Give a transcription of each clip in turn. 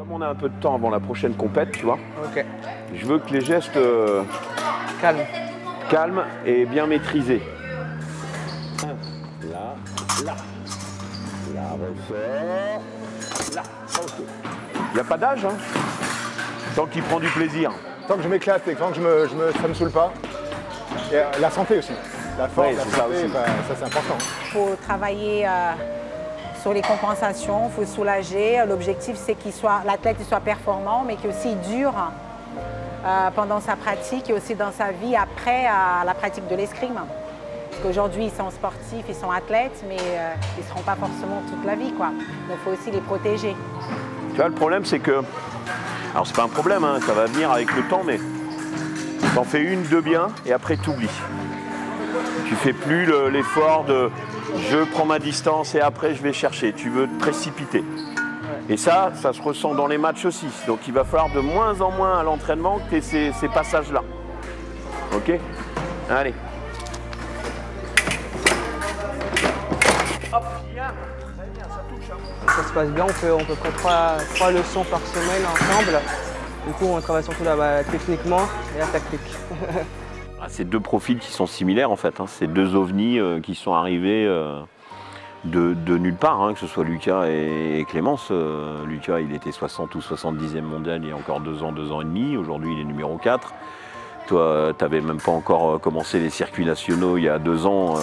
Comme on a un peu de temps avant la prochaine compète, tu vois, Ok. je veux que les gestes calmes et bien maîtrisés. Là, là. Là, ressort. Là, ok. Il n'y a pas d'âge, hein, tant qu'il prend du plaisir. Tant que je m'éclate et tant que ça me saoule pas. Et la santé aussi. La force, Oui, la c'est santé, ça aussi. ça c'est important. Il faut travailler sur les compensations, il faut soulager. L'objectif, c'est que l'athlète soit performant, mais qu'il aussi dure pendant sa pratique et aussi dans sa vie après la pratique de l'escrime. Parce qu'aujourd'hui, ils sont sportifs, ils sont athlètes, mais ils ne seront pas forcément toute la vie, quoi. Donc, il faut aussi les protéger. Tu vois, le problème, c'est que... Alors, c'est pas un problème, hein, ça va venir avec le temps, mais t'en fais une, deux bien, et après, t'oublies. Tu fais plus l'effort de je prends ma distance et après je vais chercher. Tu veux te précipiter. Et ça se ressent dans les matchs aussi. Donc il va falloir de moins en moins à l'entraînement que tu aies ces passages-là. Ok? Allez. Hop, bien. Très bien, ça touche. Hein. Ça se passe bien, on fait à peu près 3 leçons par semaine ensemble. Du coup, on travaille surtout là, techniquement et la tactique. C'est deux profils qui sont similaires en fait. Hein. C'est deux ovnis qui sont arrivés de nulle part, hein, que ce soit Lucas et Clémence. Lucas, il était 60 ou 70e mondial il y a encore 2 ans et demi. Aujourd'hui, il est numéro 4. Toi, tu n'avais même pas encore commencé les circuits nationaux il y a 2 ans.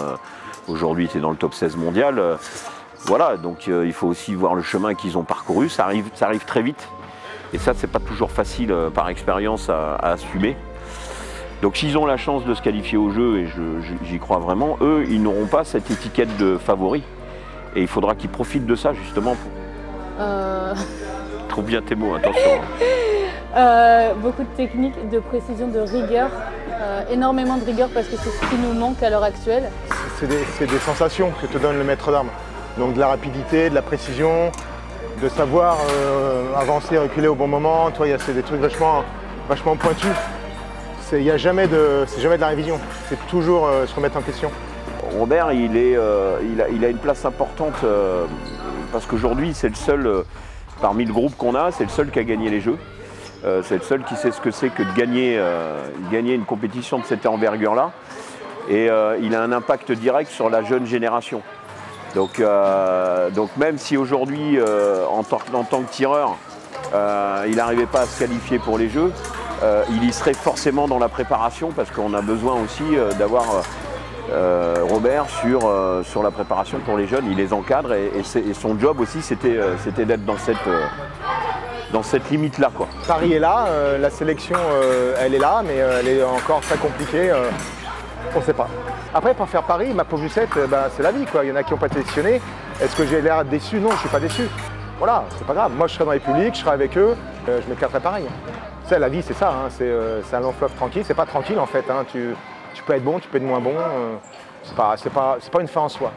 Aujourd'hui, tu es dans le top 16 mondial. Voilà, donc il faut aussi voir le chemin qu'ils ont parcouru. Ça arrive très vite. Et ça, c'est pas toujours facile par expérience à assumer. Donc s'ils ont la chance de se qualifier au jeu, et j'y crois vraiment, eux, ils n'auront pas cette étiquette de favori. Et il faudra qu'ils profitent de ça, justement. Trouve bien tes mots, attention. Beaucoup de techniques, de précision, de rigueur. Énormément de rigueur parce que c'est ce qui nous manque à l'heure actuelle. C'est des sensations que te donne le maître d'armes. Donc de la rapidité, de la précision, de savoir avancer, reculer au bon moment. Toi, c'est des trucs vachement pointus. C'est jamais de la révision, c'est toujours se remettre en question. Robert, il a une place importante parce qu'aujourd'hui, c'est le seul, parmi le groupe qu'on a, c'est le seul qui a gagné les Jeux. C'est le seul qui sait ce que c'est que de gagner une compétition de cette envergure-là. Et il a un impact direct sur la jeune génération. Donc même si aujourd'hui, en tant que tireur, il n'arrivait pas à se qualifier pour les Jeux, il y serait forcément dans la préparation parce qu'on a besoin aussi d'avoir Robert sur la préparation pour les jeunes. Il les encadre et son job aussi c'était d'être dans cette limite-là, quoi. Paris est là, la sélection elle est là, mais elle est encore très compliquée, on ne sait pas. Après, pour faire Paris, ma pauvre Lucette, c'est la vie, quoi. Il y en a qui n'ont pas été sélectionnés. Est-ce que j'ai l'air déçu? Non, je ne suis pas déçu. Voilà, c'est pas grave. Moi, je serai dans les publics, je serai avec eux, je m'éclaterai pareil. Tu sais, la vie, c'est ça, hein. C'est un long fleuve tranquille. C'est pas tranquille, en fait. Hein. Tu peux être bon, tu peux être moins bon. C'est pas une fin en soi.